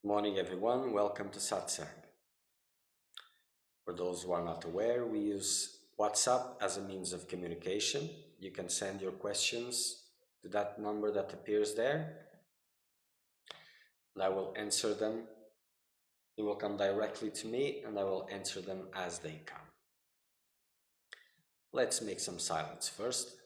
Morning everyone, welcome to Satsang. For those who are not aware, we use WhatsApp as a means of communication. You can send your questions to that number that appears there, and I will answer them. They will come directly to me and I will answer them as they come. Let's make some silence first.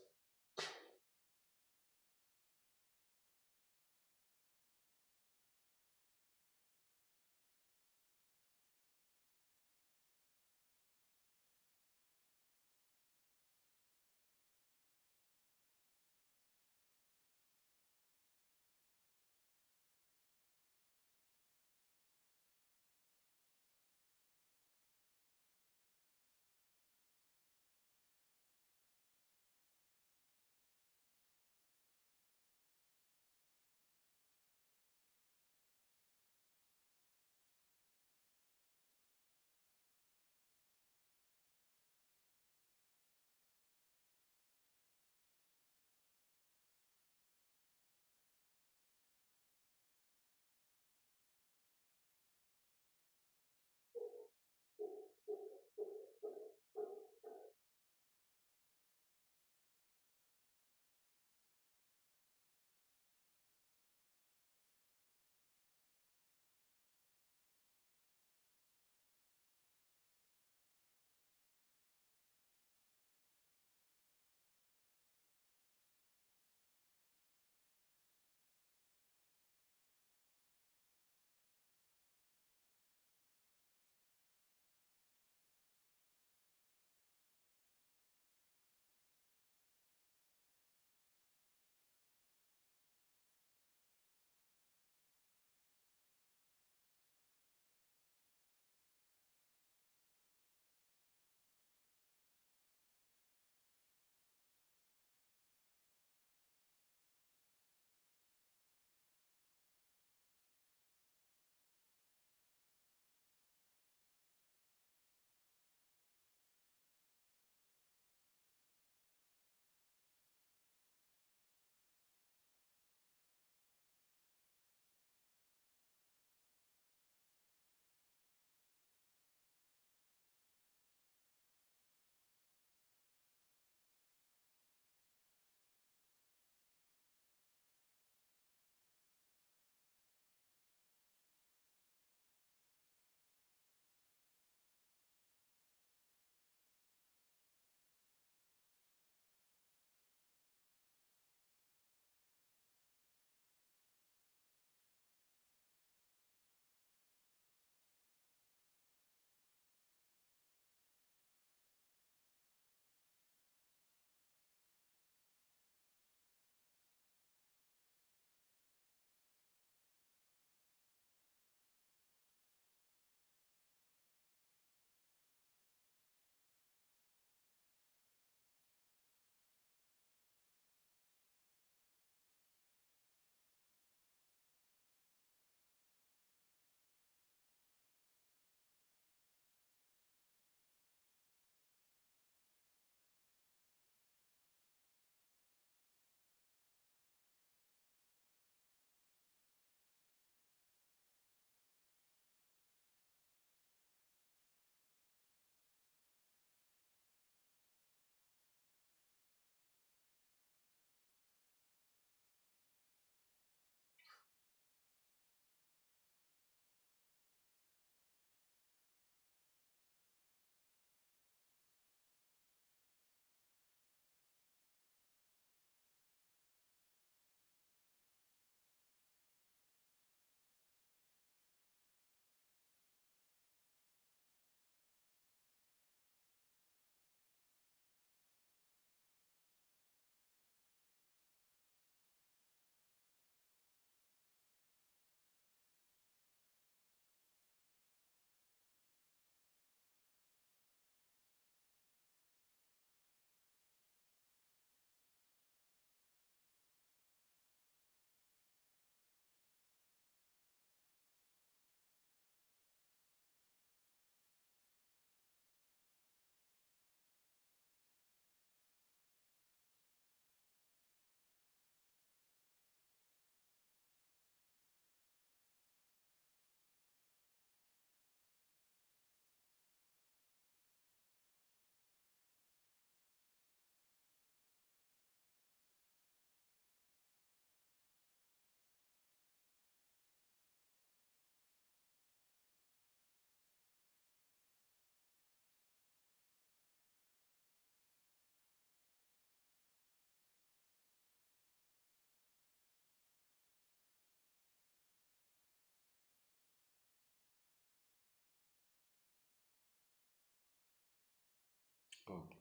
Okay.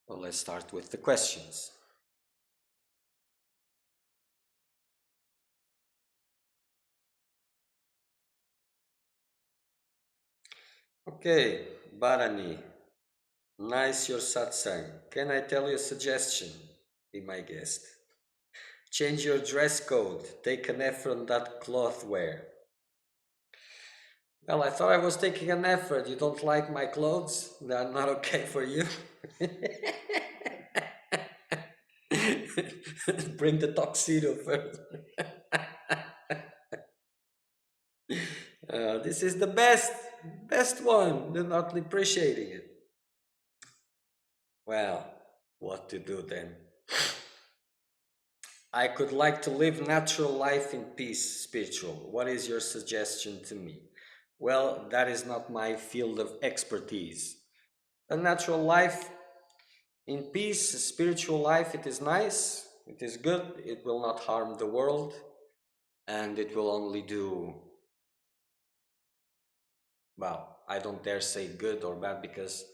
Well, let's start with the questions. Okay, Bharani, nice your satsang. Can I tell you a suggestion? Be my guest. Change your dress code. Take an effort on that cloth wear. Well, I thought I was taking an effort. You don't like my clothes? They are not okay for you. Bring the tuxedo first. This is the best one. They're not appreciating it. Well, what to do then? I could like to live natural life in peace, spiritual. What is your suggestion to me? Well, that is not my field of expertise. A natural life in peace, a spiritual life, it is nice, it is good, it will not harm the world, and it will only do, well, I don't dare say good or bad because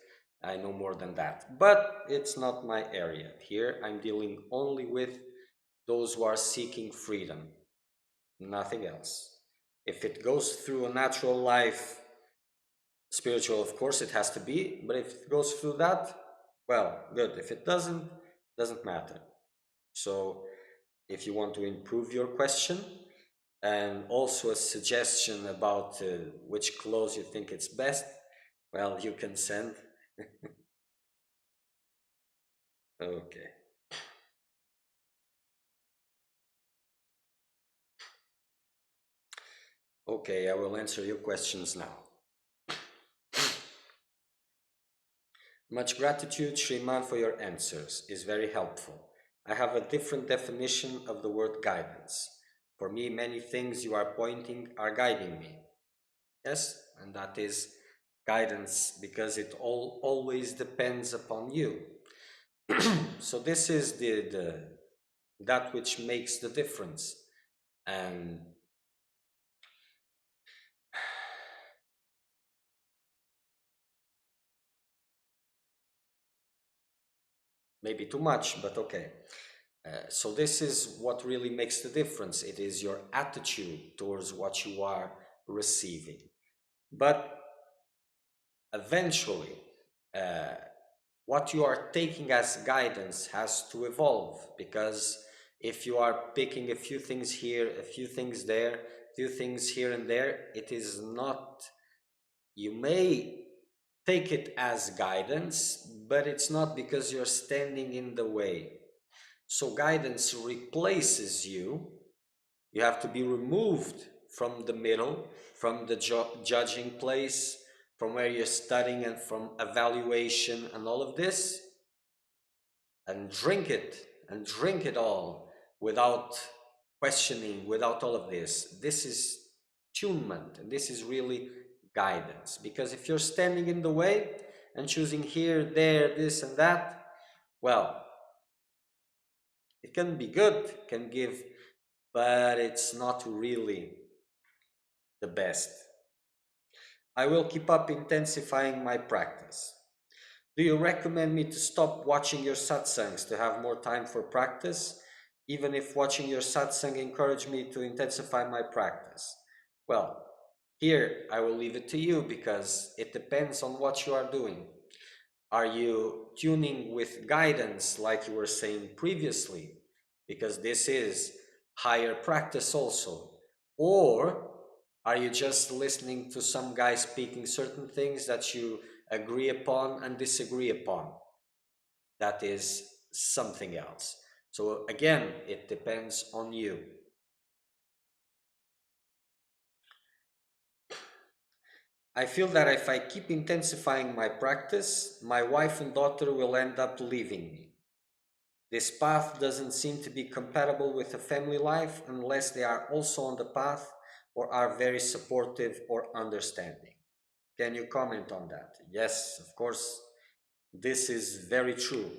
I know more than that. But it's not my area. Here I'm dealing only with those who are seeking freedom, nothing else. If it goes through a natural life, spiritual, of course, it has to be, but if it goes through that, well, good. If it doesn't matter. So if you want to improve your question and also a suggestion about which clothes you think it's best, well, you can send. Okay. Okay, I will answer your questions now. Much gratitude, Sriman, for your answers. Is very helpful. I have a different definition of the word guidance. For me, many things you are pointing are guiding me. Yes, and that is guidance because it always depends upon you. So this is the that which makes the difference. And maybe too much, but okay. So this is what really makes the difference. It is your attitude towards what you are receiving. But eventually, uh, what you are taking as guidance has to evolve, because if you are picking a few things here, a few things there, a few things here and there, it is not, you may take it as guidance, but it's not because you're standing in the way. So guidance replaces you. You have to be removed from the middle, from the judging place, from where you're studying and from evaluation and all of this, and drink it all without questioning, without all of this. This is tunement, and this is really guidance. Because if you're standing in the way and choosing here, there, this, and that, well, it can be good, can give, but it's not really the best. I will keep up intensifying my practice. Do you recommend me to stop watching your satsangs to have more time for practice, even if watching your satsang encouraged me to intensify my practice? Well, here I will leave it to you because it depends on what you are doing. Are you tuning with guidance like you were saying previously? Because this is higher practice also. Or are you just listening to some guy speaking certain things that you agree upon and disagree upon? That is something else. So again, it depends on you. I feel that if I keep intensifying my practice, my wife and daughter will end up leaving me. This path doesn't seem to be compatible with a family life unless they are also on the path or are very supportive or understanding. Can you comment on that? Yes, of course, this is very true.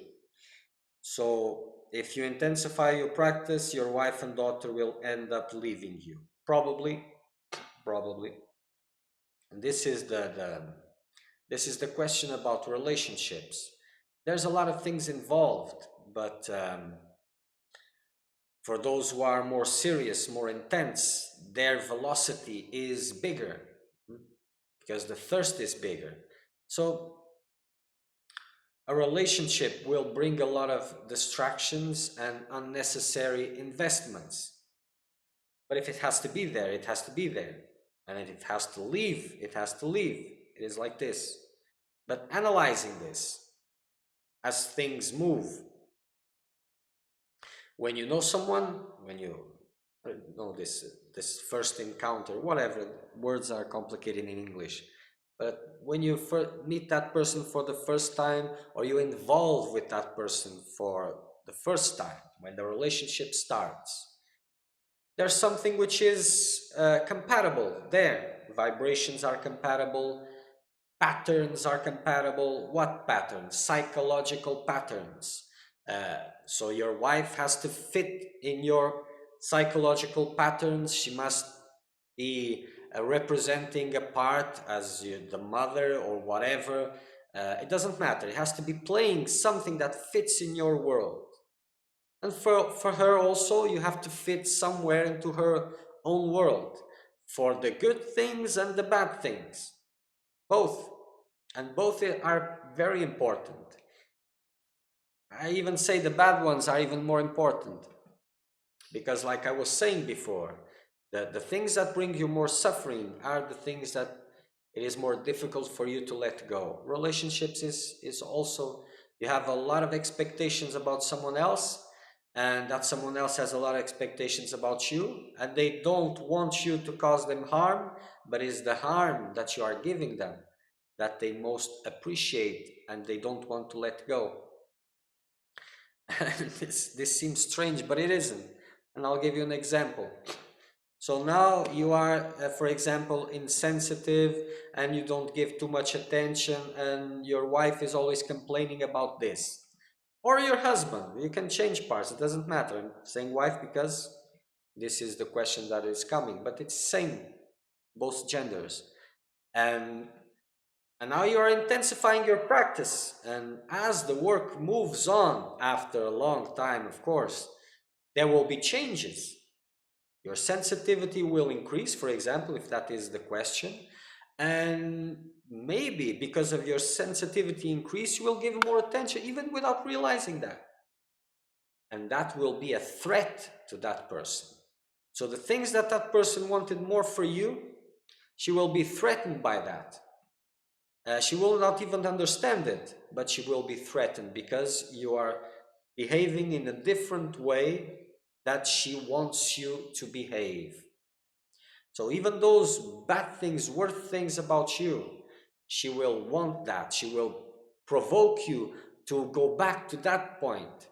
So if you intensify your practice, your wife and daughter will end up leaving you. Probably, probably. And this is the question about relationships. There's a lot of things involved, but for those who are more serious, more intense, their velocity is bigger, because the thirst is bigger. So a relationship will bring a lot of distractions and unnecessary investments. But if it has to be there, it has to be there. And if it has to leave, it has to leave. It is like this. But analyzing this as things move, when you know someone, when you know this first encounter, whatever, words are complicated in English, but when you meet that person for the first time, or you involve with that person for the first time, when the relationship starts, there's something which is compatible there. Vibrations are compatible, patterns are compatible. What patterns? Psychological patterns. So your wife has to fit in your psychological patterns. She must be representing a part as the mother or whatever. It doesn't matter. It has to be playing something that fits in your world. And for her also, you have to fit somewhere into her own world, for the good things and the bad things. Both. And both are very important. I even say the bad ones are even more important. Because like I was saying before, the things that bring you more suffering are the things that it is more difficult for you to let go. Relationships is also, you have a lot of expectations about someone else, and that someone else has a lot of expectations about you, and they don't want you to cause them harm, but it's the harm that you are giving them that they most appreciate, and they don't want to let go. This seems strange, but it isn't. And I'll give you an example. So now you are, for example, insensitive, and you don't give too much attention, and your wife is always complaining about this. Or your husband. You can change parts, it doesn't matter. I'm saying wife because this is the question that is coming, but it's same, both genders. And now you are intensifying your practice. And as the work moves on, after a long time, of course, there will be changes. Your sensitivity will increase, for example, if that is the question. And maybe because of your sensitivity increase, you will give more attention, even without realizing that. And that will be a threat to that person. So the things that that person wanted more for you, she will be threatened by that. She will not even understand it, but she will be threatened because you are behaving in a different way that she wants you to behave. So even those bad things, worse things about you, she will want that. She will provoke you to go back to that point,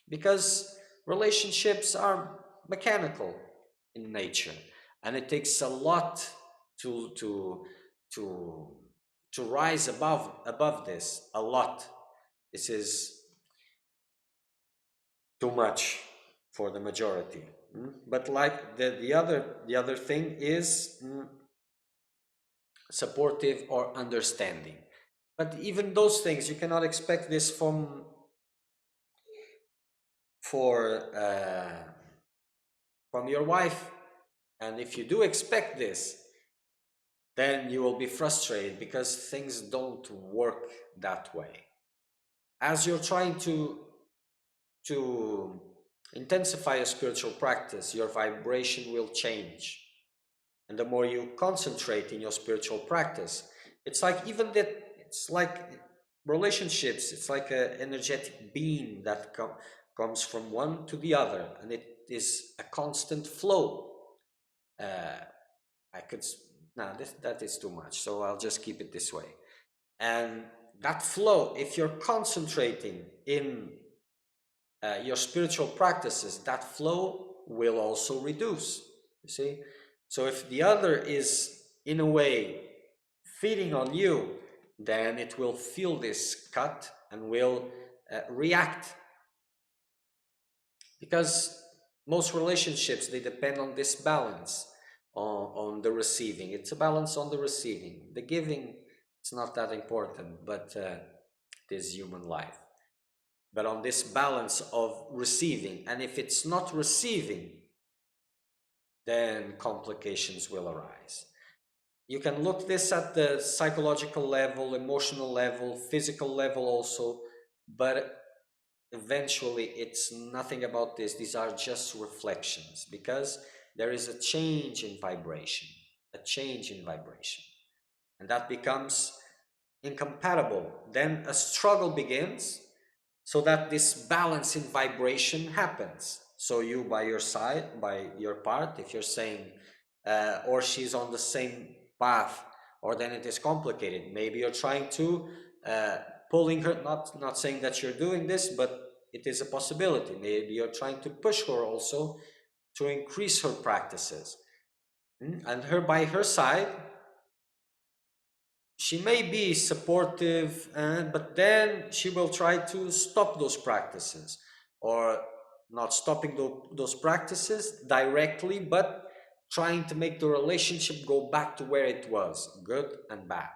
because relationships are mechanical in nature, and it takes a lot to to to rise above this. A lot. This is too much for the majority. But like the other thing is supportive or understanding. But even those things, you cannot expect this from your wife. And if you do expect this, then you will be frustrated because things don't work that way. As you're trying to intensify your spiritual practice, your vibration will change. And the more you concentrate in your spiritual practice, it's like even that, it's like relationships, it's like an energetic beam that comes from one to the other, and it is a constant flow. I could, no, that is too much, so I'll just keep it this way. And that flow, if you're concentrating in your spiritual practices, that flow will also reduce. You see, So if the other is in a way feeding on you, then it will feel this cut and will react, because most relationships, they depend on this balance on the receiving. It's a balance on the receiving. The giving, it's not that important, but it is human life. But on this balance of receiving, and if it's not receiving, then complications will arise. You can look this at the psychological level, emotional level, physical level also, but eventually it's nothing about this. These are just reflections, because there is a change in vibration, a change in vibration, and that becomes incompatible. Then a struggle begins, so that this balance in vibration happens. So you, by your side, by your part, if you're saying or she's on the same path, or then it is complicated. Maybe you're trying to uh, pulling her, not saying that you're doing this, but it is a possibility. Maybe you're trying to push her also to increase her practices. And her, by her side, she may be supportive, but then she will try to stop those practices, or not stopping those practices directly, but trying to make the relationship go back to where it was, good and bad.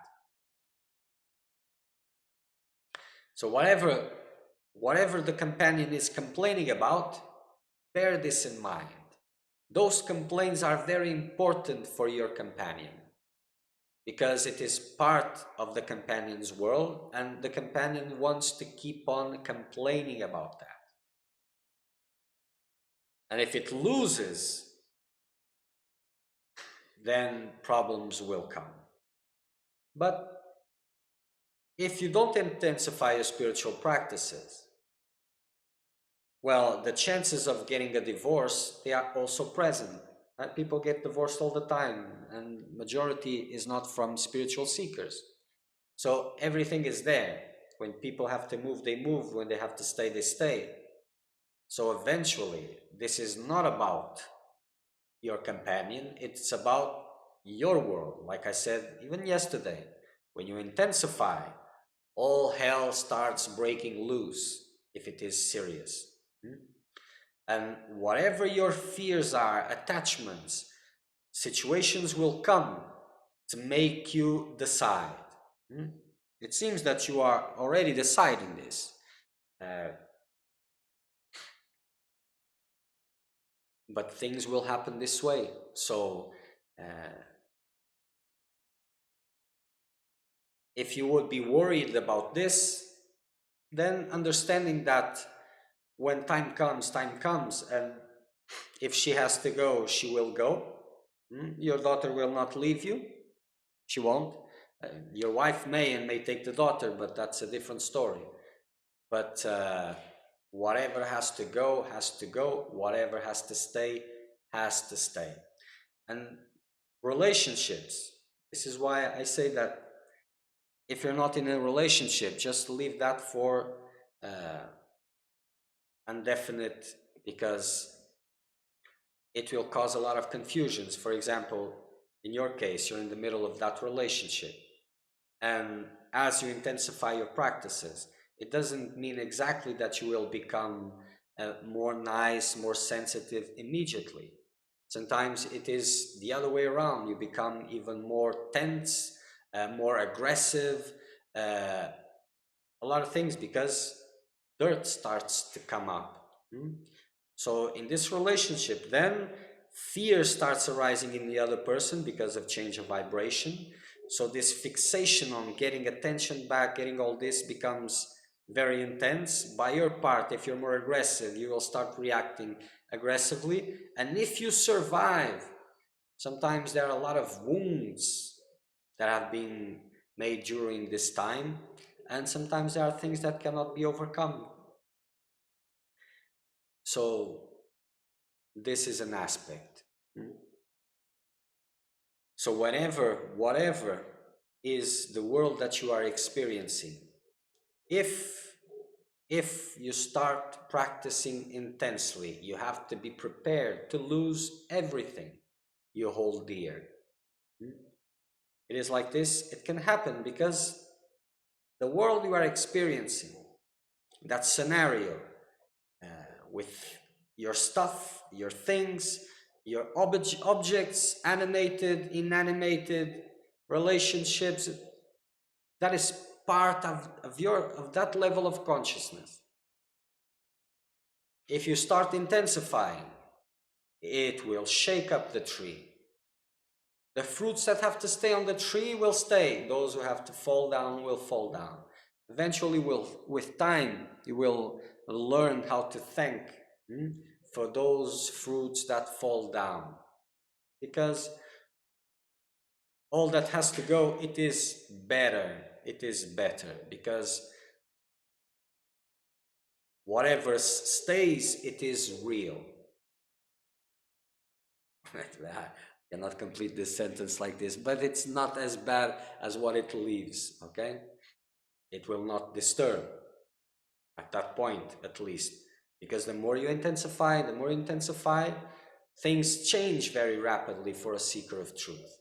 So whatever the companion is complaining about, bear this in mind. Those complaints are very important for your companion, because it is part of the companion's world, and the companion wants to keep on complaining about that. And if it loses, then problems will come. But if you don't intensify your spiritual practices, well, the chances of getting a divorce, they are also present. People get divorced all the time, and majority is not from spiritual seekers. So everything is there. When people have to move, they move. When they have to stay, they stay. So eventually, this is not about your companion, it's about your world. Like I said, even yesterday, when you intensify, all hell starts breaking loose if it is serious. And whatever your fears are, attachments, situations will come to make you decide. It seems that you are already deciding this. But things will happen this way. So if you would be worried about this, then understanding that when time comes, and if she has to go, she will go. Your daughter will not leave you. She won't. Your wife may, and may take the daughter, but that's a different story. But whatever has to go, has to go. Whatever has to stay, has to stay. And relationships, this is why I say that if you're not in a relationship, just leave that for indefinite, because it will cause a lot of confusions. For example, in your case, you're in the middle of that relationship, and as you intensify your practices, it doesn't mean exactly that you will become more nice, more sensitive immediately. Sometimes it is the other way around. You become even more tense, more aggressive, uh, a lot of things, because dirt starts to come up. So in this relationship, then fear starts arising in the other person because of change of vibration. So this fixation on getting attention back, getting all this, becomes very intense. By your part, if you're more aggressive, you will start reacting aggressively. And if you survive, sometimes there are a lot of wounds that have been made during this time, and sometimes there are things that cannot be overcome. So this is an aspect. So whatever is the world that you are experiencing, if you start practicing intensely, you have to be prepared to lose everything. you hold dear. It is like this. It can happen because the world you are experiencing, that scenario, uh, with your stuff, your things, your objects, animated, inanimated, relationships, that is part of that level of consciousness. If you start intensifying, it will shake up the tree. The fruits that have to stay on the tree will stay. Those who have to fall down will fall down. Eventually, with time, you will learn how to thank for those fruits that fall down. Because all that has to go, it is better. It is better. Because whatever stays, it is real. I cannot complete this sentence like this, but it's not as bad as what it leaves, okay? It will not disturb at that point, at least, because the more you intensify, things change very rapidly for a seeker of truth.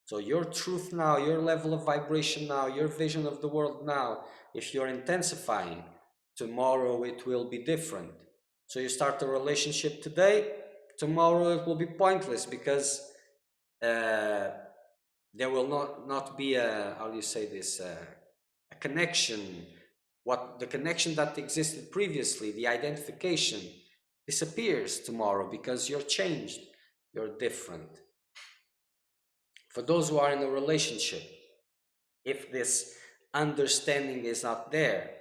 So your truth now, your level of vibration now, your vision of the world now, if you're intensifying, tomorrow it will be different. So you start a relationship today, tomorrow it will be pointless because there will not be a, how do you say this, a connection. What the connection that existed previously, the identification, disappears tomorrow because you're changed, you're different. For those who are in a relationship, if this understanding is not there,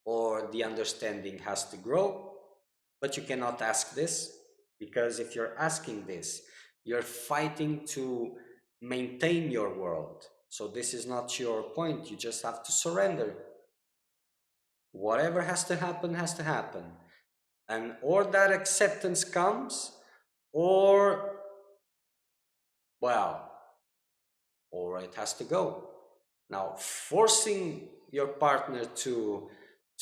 or the understanding has to grow, but you cannot ask this, because if you're asking this, you're fighting to maintain your world. So this is not your point. You just have to surrender. Whatever has to happen, has to happen. And or that acceptance comes, or, well, or it has to go. Now, forcing your partner to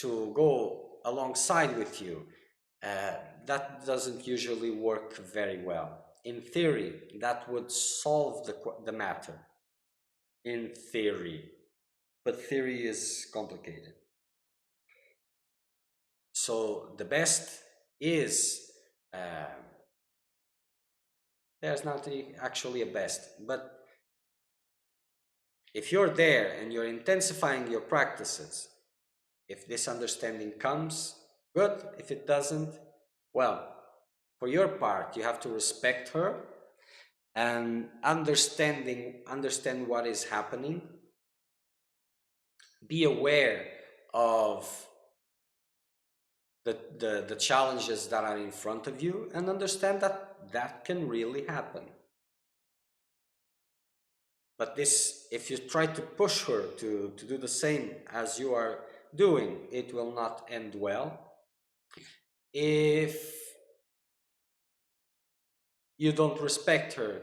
go alongside with you, that doesn't usually work very well. In theory, that would solve the matter. In theory. But theory is complicated. So the best is, there's not actually a best, but if you're there and you're intensifying your practices, if this understanding comes, good. If it doesn't, well, for your part, you have to respect her and understand what is happening. Be aware of the challenges that are in front of you, and understand that that can really happen. But this, if you try to push her to do the same as you are doing, it will not end well. If you don't respect her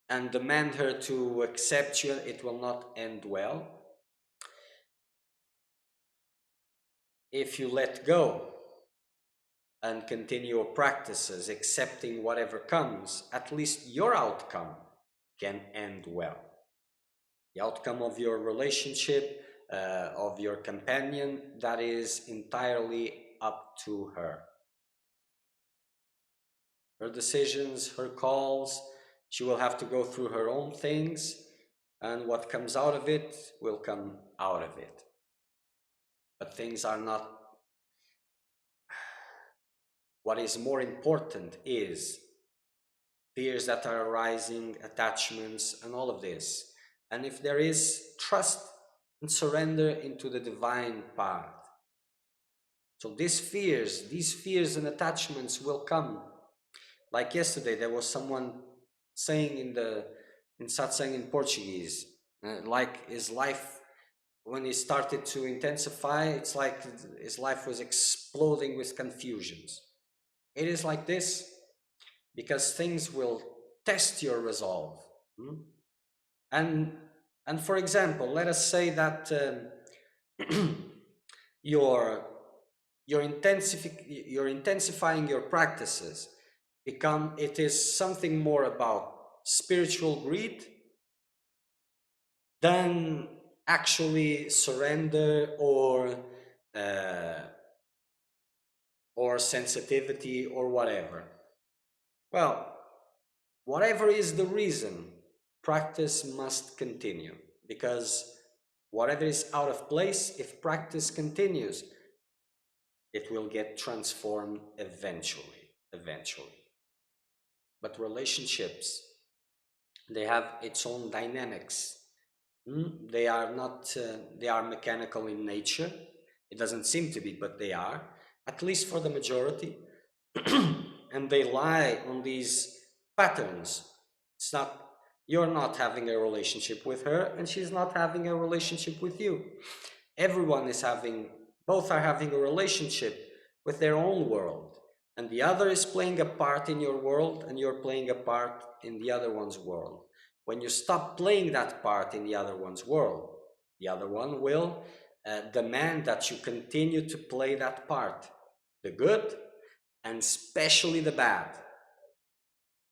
and demand her to accept you, it will not end well. If you let go and continue your practices, accepting whatever comes, at least your outcome can end well. The outcome of your relationship, of your companion, that is entirely up to her. Her decisions, her calls, she will have to go through her own things, and what comes out of it will come out of it. But things are not. What is more important is fears that are arising, attachments, and all of this. And if there is trust and surrender into the divine path. So these fears and attachments will come. Like yesterday, there was someone saying in Satsang in Portuguese, like his life, when he started to intensify, it's like his life was exploding with confusions. It is like this because things will test your resolve. And for example, let us say that you're intensifying your practices. It is something more about spiritual greed than actually surrender uh, or sensitivity or whatever. Well, whatever is the reason, practice must continue, because whatever is out of place, if practice continues, it will get transformed eventually. But relationships, they have its own dynamics. They are not, they are mechanical in nature. It doesn't seem to be, but they are, at least for the majority. And they lie on these patterns. It's not, you're not having a relationship with her, and she's not having a relationship with you. Everyone is having, both are having a relationship with their own world, and the other is playing a part in your world, and you're playing a part in the other one's world. When you stop playing that part in the other one's world, the other one will demand that you continue to play that part, the good and especially the bad.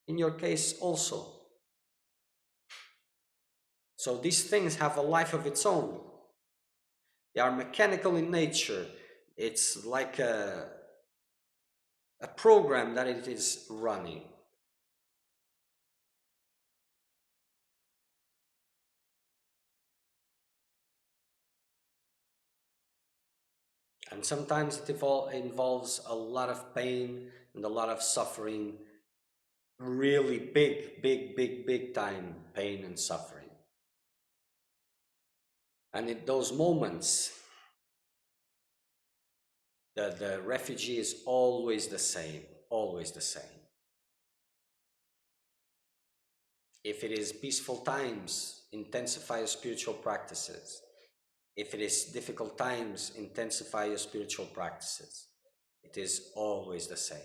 In your case also. So these things have a life of its own. They are mechanical in nature. It's like a program that it is running. And sometimes it involves a lot of pain and a lot of suffering. Really big time pain and suffering. And in those moments, the refugee is always the same, always the same. If it is peaceful times, intensify your spiritual practices. If it is difficult times, intensify your spiritual practices. It is always the same.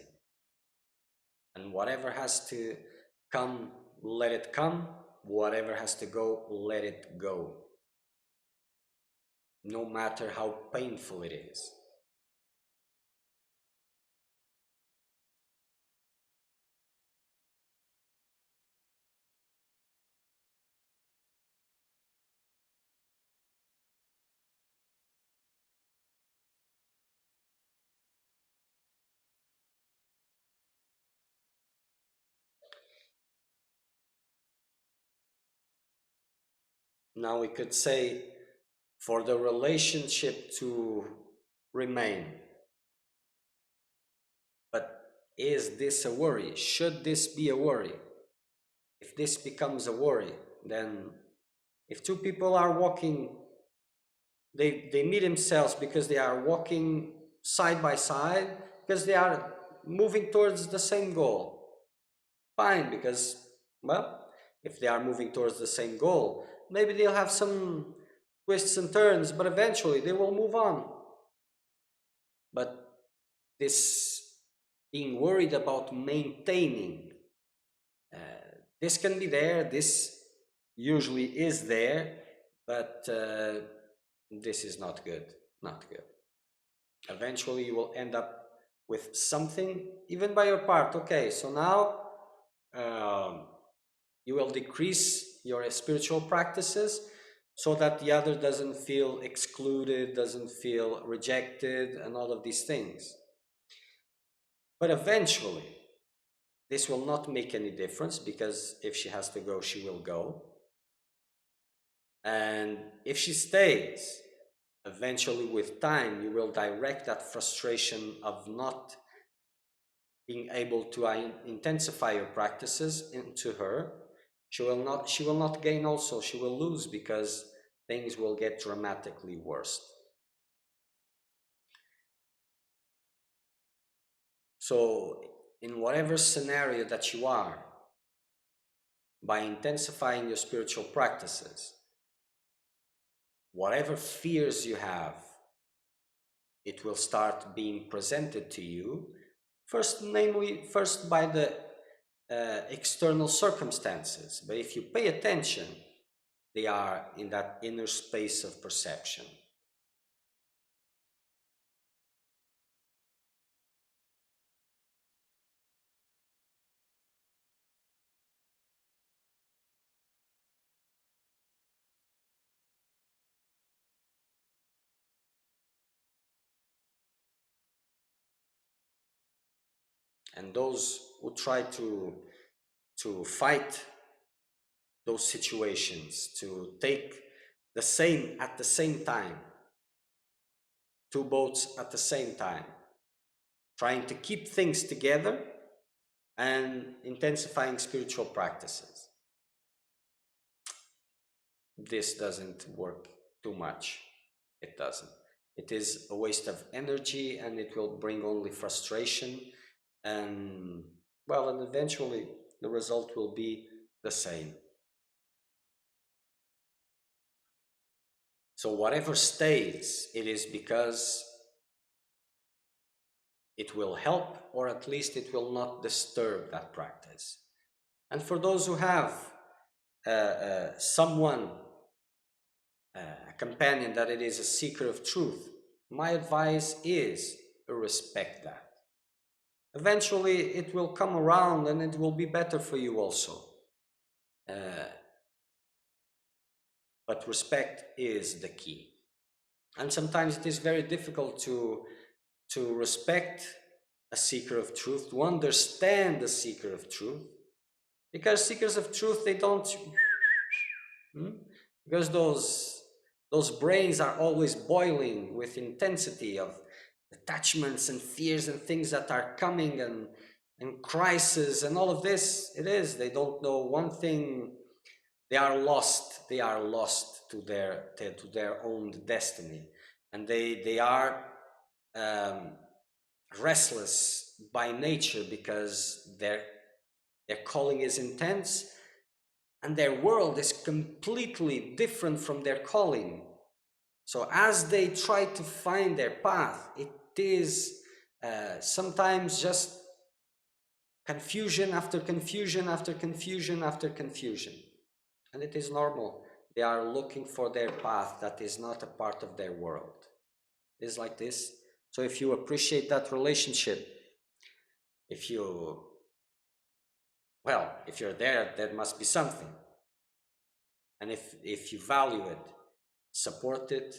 And whatever has to come, let it come. Whatever has to go, let it go. No matter how painful it is. Now we could say, for the relationship to remain, but is this a worry? Should this be a worry? If this becomes a worry, then if two people are walking, they meet themselves because they are walking side by side, because they are moving towards the same goal. Fine, because, well, if they are moving towards the same goal, maybe they'll have some twists and turns, but eventually they will move on. But this being worried about maintaining, this can be there, this usually is there, but this is not good, not good. Eventually you will end up with something, even by your part. Okay, so now you will decrease your spiritual practices so that the other doesn't feel excluded, doesn't feel rejected, and all of these things. But eventually, this will not make any difference, because if she has to go, she will go. And if she stays, eventually with time, you will direct that frustration of not being able to intensify your practices into her. She will not gain also, she will lose, because things will get dramatically worse. So in whatever scenario that you are, by intensifying your spiritual practices, whatever fears you have, it will start being presented to you first, namely first by the external circumstances, but if you pay attention, they are in that inner space of perception. And those who try to fight those situations, to take the same at the same time, two boats at the same time, trying to keep things together and intensifying spiritual practices. This doesn't work too much. It doesn't. It is a waste of energy, and it will bring only frustration, and well, and eventually the result will be the same. So whatever stays, it is because it will help, or at least it will not disturb that practice. And for those who have someone, a companion that it is a seeker of truth, my advice is respect that. Eventually it will come around and it will be better for you also. But respect is the key. And sometimes it is very difficult to respect a seeker of truth, to understand the seeker of truth, because seekers of truth, they don't, because those brains are always boiling with intensity of attachments and fears and things that are coming, and crisis and all of this. It is, they don't know one thing. They are lost to their own destiny, and they are restless by nature, because their calling is intense and their world is completely different from their calling. So as they try to find their path, it is sometimes just confusion after confusion after confusion after confusion. And it is normal. They are looking for their path that is not a part of their world. It is like this. So if you appreciate that relationship, if you're there, there must be something. And if you value it, support it,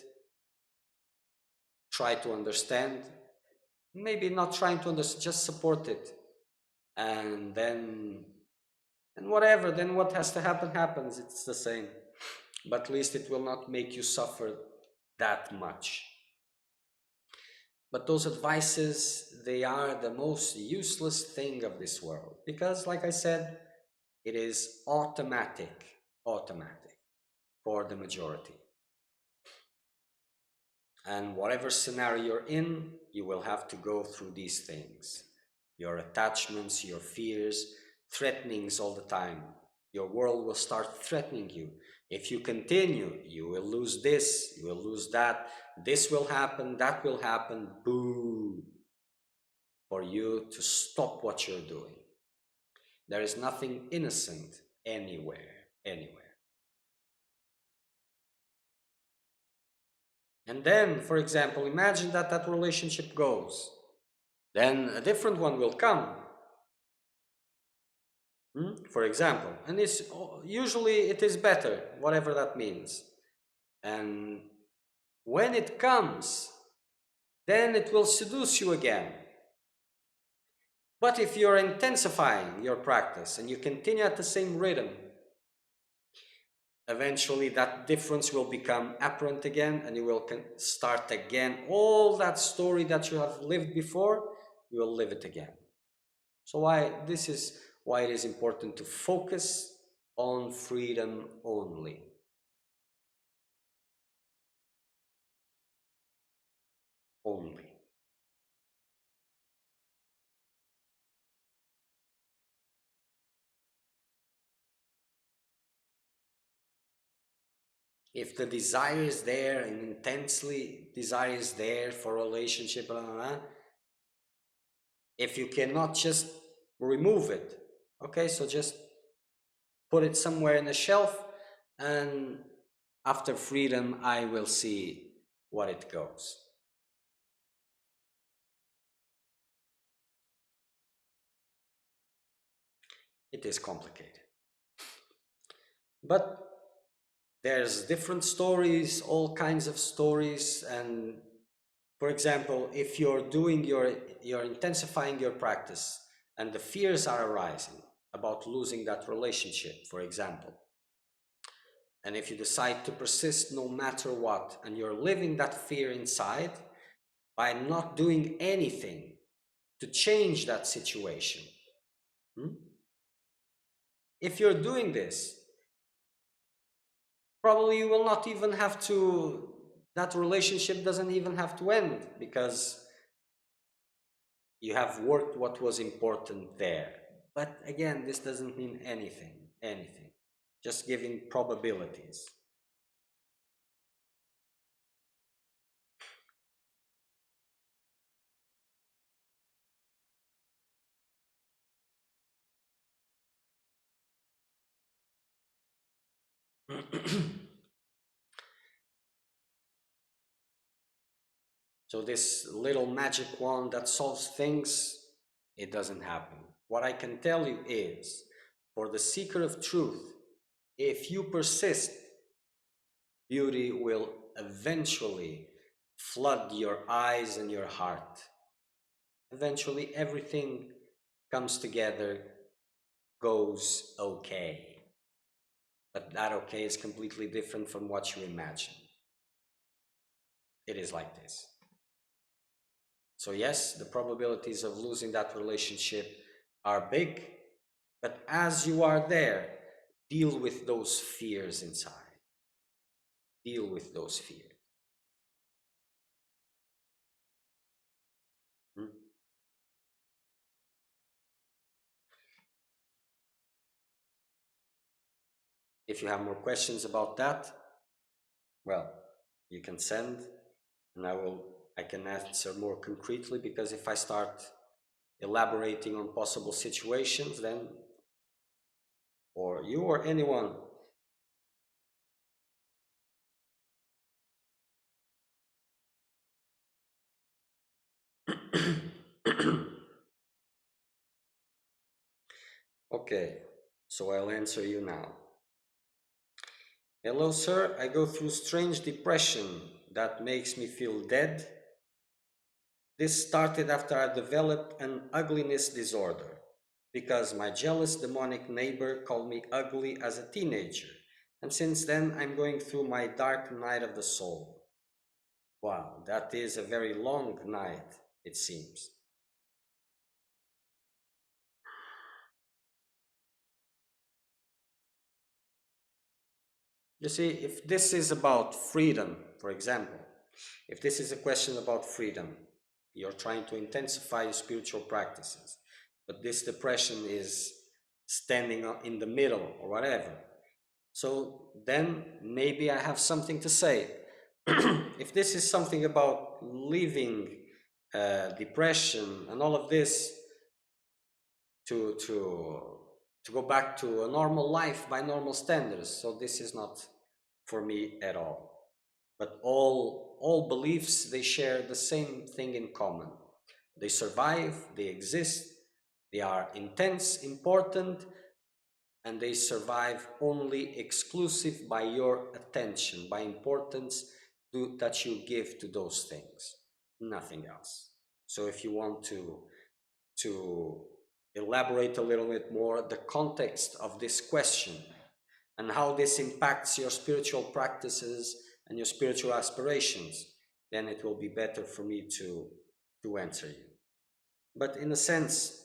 try to understand, maybe not trying to understand, just support it. And then, and whatever, then what has to happen happens, it's the same. But at least it will not make you suffer that much. But those advices, they are the most useless thing of this world, because like I said, it is automatic for the majority. And whatever scenario you're in, you will have to go through these things. Your attachments, your fears, threatenings all the time. Your world will start threatening you. If you continue, you will lose this, you will lose that, this will happen, that will happen, boo, for you to stop what you're doing. There is nothing innocent anywhere. And then, for example, imagine that relationship goes. Then a different one will come. For example, and it's usually it is better, whatever that means. And when it comes, then it will seduce you again. But if you're intensifying your practice and you continue at the same rhythm, eventually that difference will become apparent again, and you will start again. All that story that you have lived before, you will live it again. So this is why it is important to focus on freedom only. Only. If the desire is there, and intensely desire is there for a relationship, if you cannot just remove it, okay, so just put it somewhere in a shelf, and after freedom, I will see what it goes. It is complicated. But there's different stories, all kinds of stories. And for example, if you're doing you're intensifying your practice, and the fears are arising about losing that relationship, for example. And if you decide to persist no matter what, and you're living that fear inside by not doing anything to change that situation, if you're doing this, probably you will not even have to, that relationship doesn't even have to end, because you have worked what was important there. But again, this doesn't mean anything, just giving probabilities. So this little magic wand that solves things, it doesn't happen. What I can tell you is, for the seeker of truth, if you persist, beauty will eventually flood your eyes and your heart. Eventually, everything comes together, goes okay. But that okay is completely different from what you imagine. It is like this. So yes, the probabilities of losing that relationship are big, but as you are there, deal with those fears inside. Deal with those fears. Hmm? If you have more questions about that, well, you can send, and I can answer more concretely, because if I start elaborating on possible situations, then, or you or anyone, okay, so I'll answer you now. Hello, sir. I go through strange depression that makes me feel dead. This started after I developed an ugliness disorder because my jealous demonic neighbor called me ugly as a teenager. And since then, I'm going through my dark night of the soul. Wow, that is a very long night, it seems. You see, if this is about freedom, for example, if this is a question about freedom, you're trying to intensify your spiritual practices, but this depression is standing in the middle or whatever. So then maybe I have something to say. If this is something about leaving depression and all of this to go back to a normal life by normal standards, so this is not for me at all. But all beliefs, they share the same thing in common. They survive, they exist, they are intense, important, and they survive only exclusive by your attention, by importance that you give to those things, nothing else. So if you want to elaborate a little bit more the context of this question and how this impacts your spiritual practices and your spiritual aspirations, then it will be better for me to answer you. But in a sense,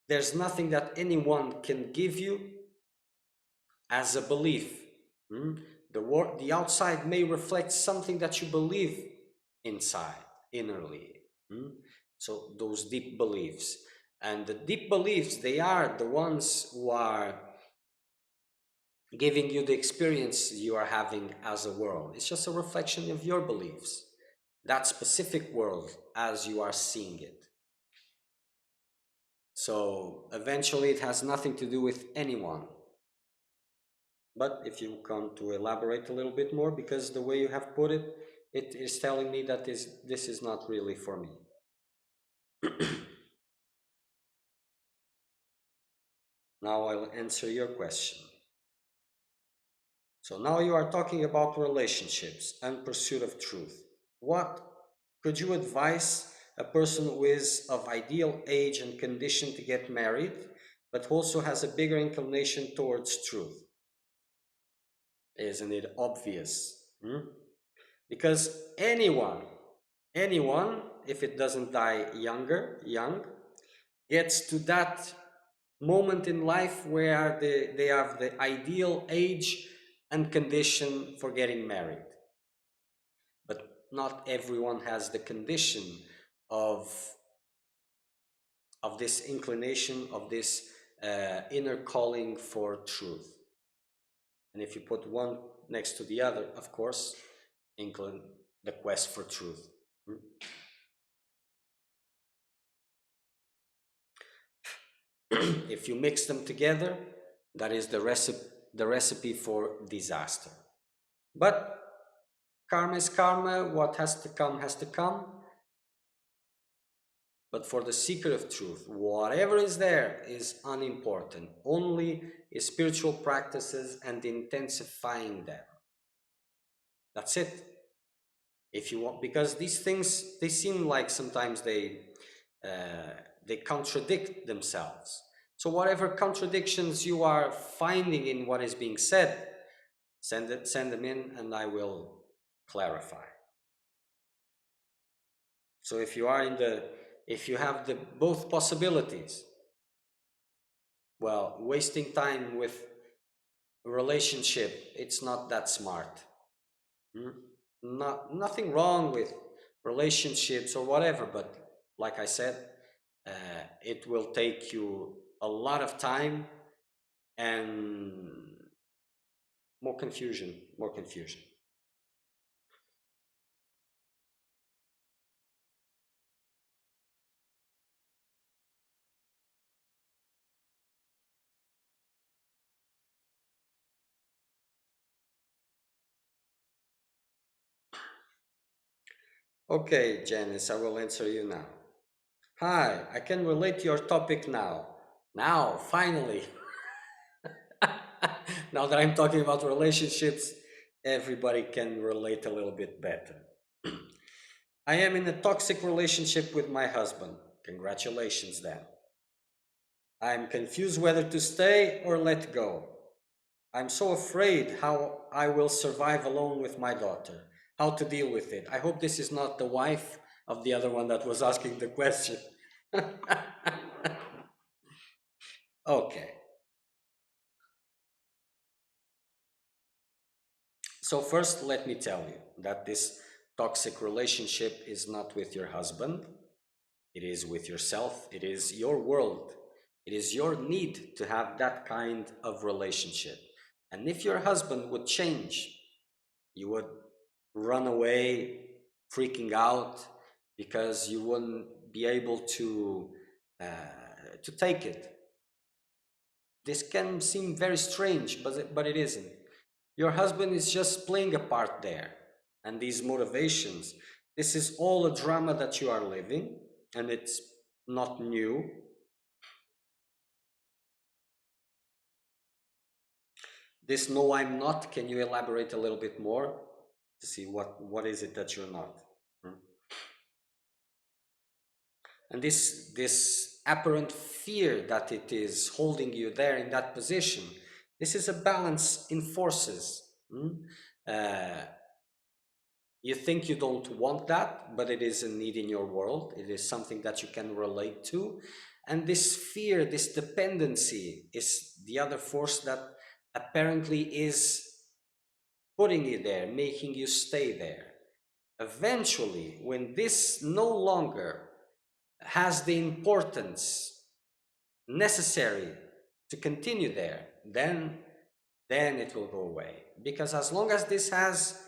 there's nothing that anyone can give you as a belief. The outside may reflect something that you believe inside, innerly. So those deep beliefs. And the deep beliefs, they are the ones who are giving you the experience you are having as a world. It's just a reflection of your beliefs, that specific world as you are seeing it. So eventually it has nothing to do with anyone. But if you come to elaborate a little bit more, because the way you have put it, it is telling me that this is not really for me. Now I'll answer your question. So now you are talking about relationships and pursuit of truth. What could you advise a person who is of ideal age and condition to get married, but also has a bigger inclination towards truth. Isn't it obvious? Because anyone, if it doesn't die young, gets to that moment in life where they have the ideal age and condition for getting married. But not everyone has the condition of this inclination, of this inner calling for truth. And if you put one next to the other, of course, incline the quest for truth. If you mix them together, that is the recipe for disaster. But karma is karma, what has to come has to come. But for the seeker of truth, whatever is there is unimportant. Only is spiritual practices and intensifying them. That's it. If you want, because these things, they seem like sometimes they contradict themselves. So whatever contradictions you are finding in what is being said, send them in and I will clarify. So if you have the both possibilities, well, wasting time with a relationship, it's not that smart. Nothing wrong with relationships or whatever, but like I said, it will take you a lot of time and more confusion. Okay, Janice, I will answer you now. Hi, I can relate to your topic now. Now, finally. Now that I'm talking about relationships, everybody can relate a little bit better. I am in a toxic relationship with my husband. Congratulations, then. I'm confused whether to stay or let go. I'm so afraid how I will survive alone with my daughter, how to deal with it. I hope this is not the wife of the other one that was asking the question. Okay. So first, let me tell you that this toxic relationship is not with your husband. It is with yourself. It is your world. It is your need to have that kind of relationship. And if your husband would change, you would run away, freaking out, because you wouldn't be able to take it. This can seem very strange, but it isn't. Your husband is just playing a part there. And these motivations, this is all a drama that you are living, and it's not new. This no, I'm not, can you elaborate a little bit more to see what is it that you're not? And this apparent fear that it is holding you there in that position, this is a balance in forces. You think you don't want that, but it is a need in your world. It is something that you can relate to. And this fear, this dependency is the other force that apparently is putting you there, making you stay there. Eventually, when this no longer has the importance necessary to continue there, then it will go away. Because as long as this has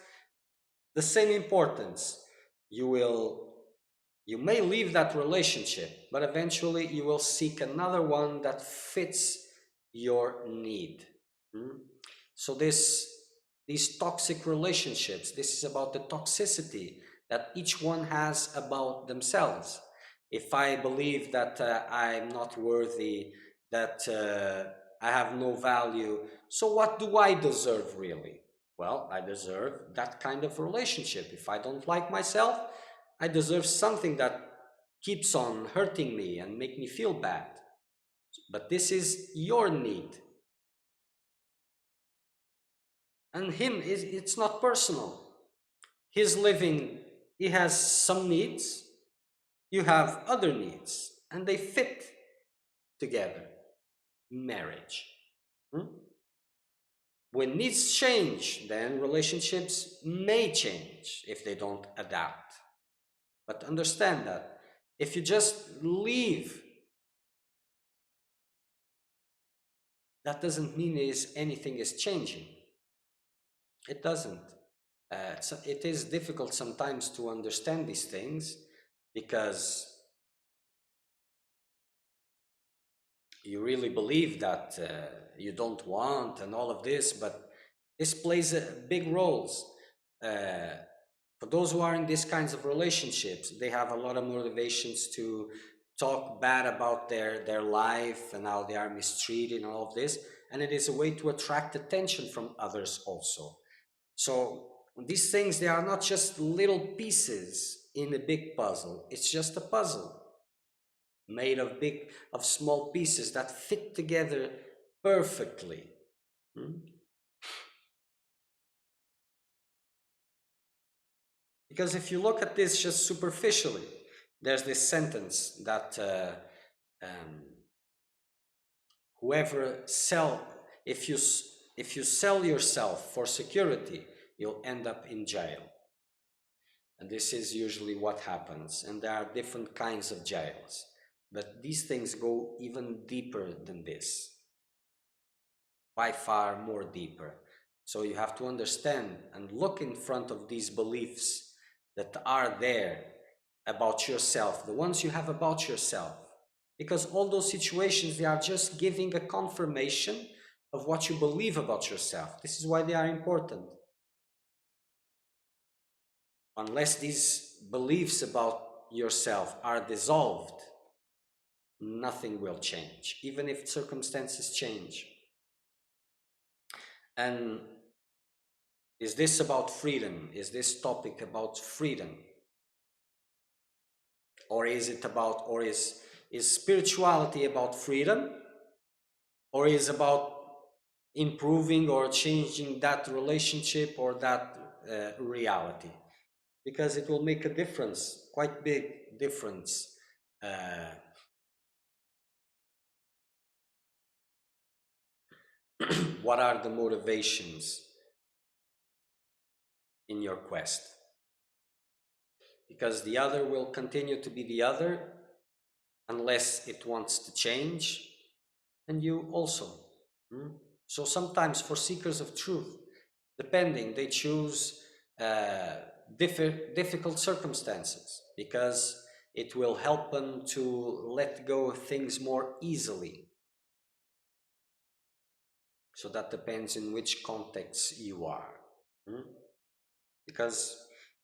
the same importance, you may leave that relationship, but eventually you will seek another one that fits your need. So these toxic relationships, this is about the toxicity that each one has about themselves. If I believe that I'm not worthy, that I have no value, so what do I deserve really? Well, I deserve that kind of relationship. If I don't like myself, I deserve something that keeps on hurting me and make me feel bad. But this is your need. And him, it's not personal. He's living, he has some needs, you have other needs, and they fit together. Marriage. Hmm? When needs change, then relationships may change if they don't adapt. But understand that if you just leave, that doesn't mean anything is changing. It doesn't. So it is difficult sometimes to understand these things because you really believe that you don't want and all of this, but this plays a big roles. For those who are in these kinds of relationships, they have a lot of motivations to talk bad about their life and how they are mistreated and all of this, and it is a way to attract attention from others also. So these things, they are not just little pieces in a big puzzle. It's just a puzzle made of small pieces that fit together perfectly. Hmm? Because if you look at this just superficially, there's this sentence that um, whoever sell if you sell yourself for security, you'll end up in jail. And this is usually what happens. And there are different kinds of jails. But these things go even deeper than this, by far more deeper. So you have to understand and look in front of these beliefs that are there about yourself, the ones you have about yourself. Because all those situations, they are just giving a confirmation of what you believe about yourself. This is why they are important. Unless these beliefs about yourself are dissolved, nothing will change, even if circumstances change. And is this about freedom? Is this topic about freedom? Or is it about, or is spirituality about freedom? Or is about improving or changing that relationship or that reality? Because it will make a difference, quite big difference. What are the motivations in your quest? Because the other will continue to be the other unless it wants to change, and you also. So sometimes for seekers of truth, depending, they choose difficult circumstances because it will help them to let go of things more easily. So that depends in which context you are. Because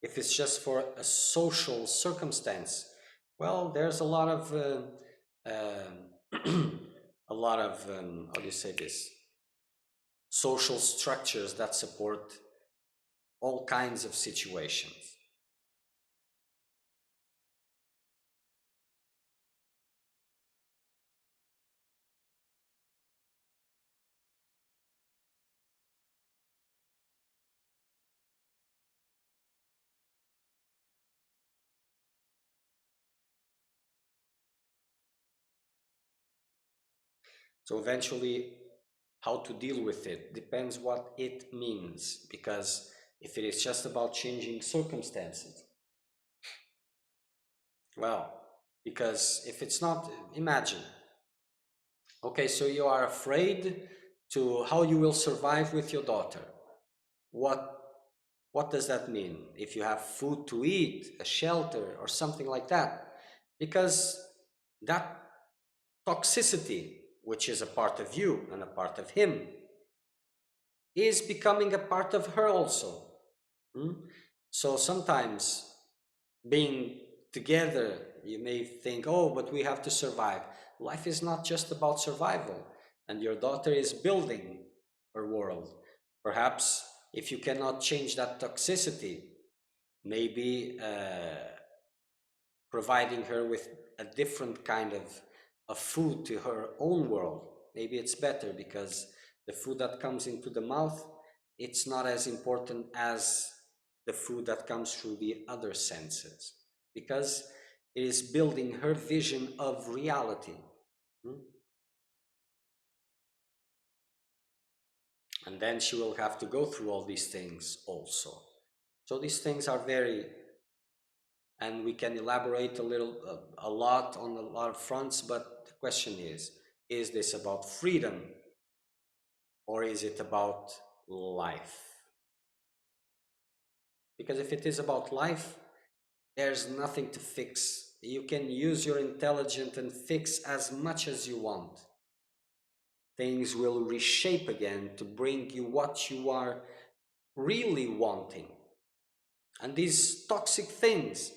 if it's just for a social circumstance, well, there's a lot of a lot of how do you say this, social structures that support all kinds of situations. So eventually, how to deal with it depends what it means, because if it is just about changing circumstances, well, because if it's not, imagine, okay, so you are afraid to how you will survive with your daughter. What does that mean? If you have food to eat, a shelter, or something like that, because that toxicity, which is a part of you and a part of him, is becoming a part of her also. So sometimes being together, you may think, oh, but we have to survive. Life is not just about survival, and your daughter is building her world. Perhaps if you cannot change that toxicity, maybe providing her with a different kind of food to her own world. Maybe it's better because the food that comes into the mouth, it's not as important as the food that comes through the other senses, because it is building her vision of reality. Hmm? And then she will have to go through all these things also. So these things are very, and we can elaborate a lot on a lot of fronts, but the question is this about freedom or is it about life? Because if it is about life, there's nothing to fix. You can use your intelligence and fix as much as you want. Things will reshape again to bring you what you are really wanting. And these toxic things,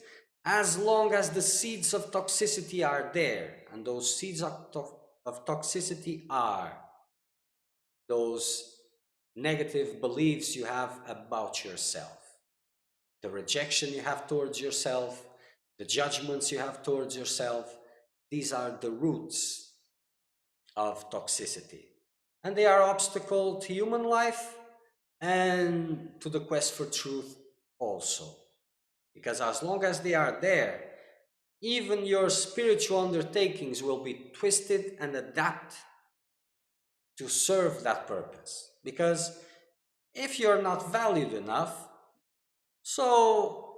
as long as the seeds of toxicity are there, and those seeds of toxicity are those negative beliefs you have about yourself, the rejection you have towards yourself, the judgments you have towards yourself, these are the roots of toxicity. And they are obstacle to human life and to the quest for truth also. Because as long as they are there, even your spiritual undertakings will be twisted and adapt to serve that purpose. Because if you're not valued enough, so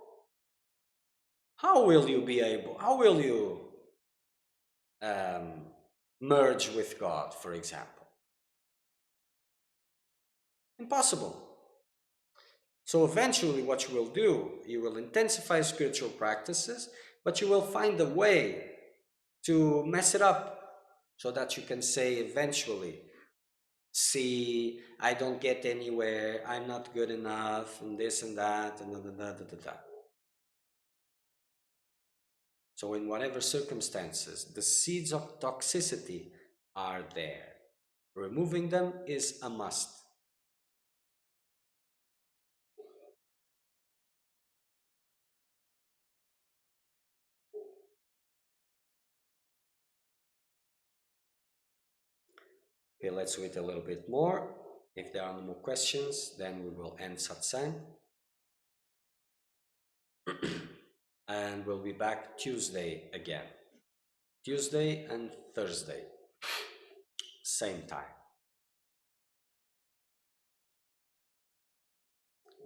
how will you um, merge with God, for example? Impossible. So eventually what you will do, you will intensify spiritual practices, but you will find a way to mess it up so that you can say eventually, see, I don't get anywhere, I'm not good enough, and this and that, and da. So in whatever circumstances, the seeds of toxicity are there. Removing them is a must. Okay, let's wait a little bit more. If there are no more questions, then we will end satsang. And we'll be back Tuesday again. Tuesday and Thursday, same time.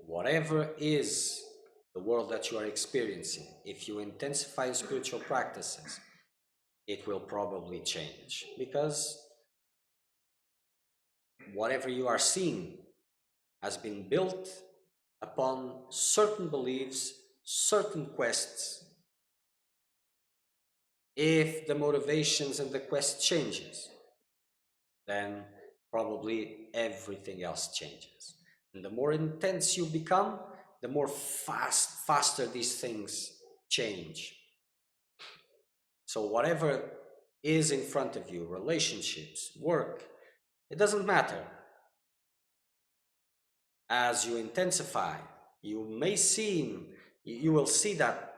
Whatever is the world that you are experiencing, if you intensify spiritual practices, it will probably change, because whatever you are seeing has been built upon certain beliefs, certain quests. If the motivations and the quest changes, then probably everything else changes. And the more intense you become, the more faster these things change. So whatever is in front of you, relationships, work, it doesn't matter. As you intensify, you will see that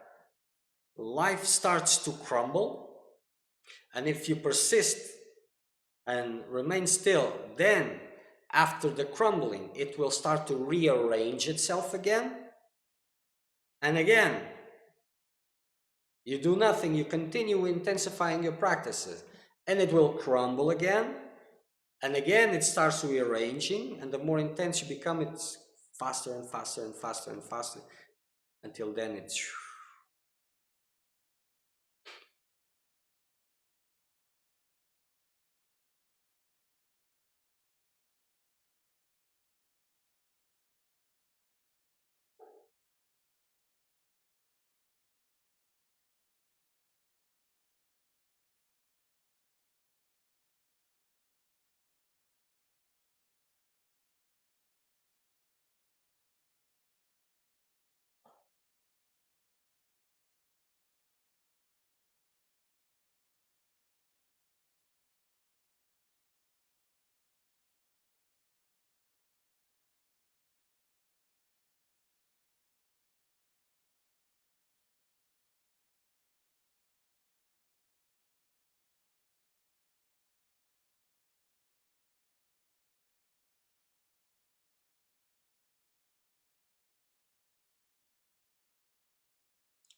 life starts to crumble. And if you persist and remain still, then after the crumbling, it will start to rearrange itself again. And again, you do nothing, you continue intensifying your practices, and it will crumble again. And again, it starts rearranging, and the more intense you become, it's faster and faster and faster and faster, until then it's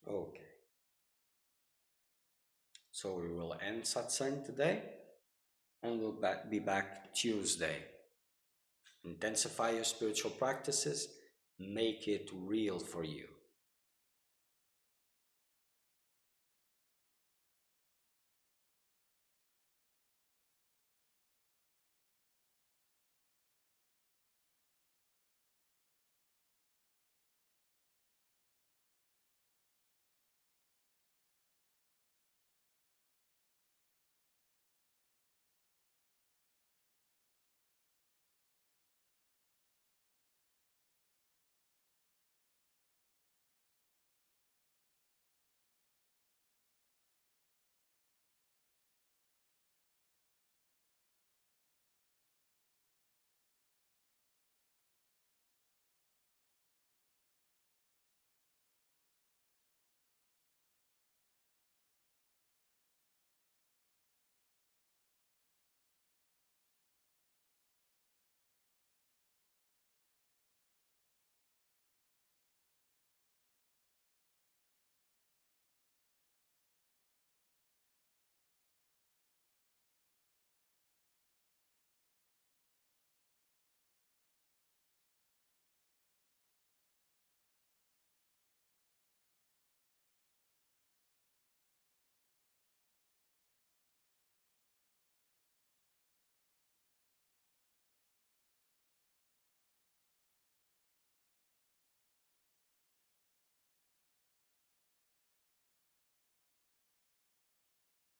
Okay, so we will end satsang today and we'll be back Tuesday. Intensify your spiritual practices, make it real for you.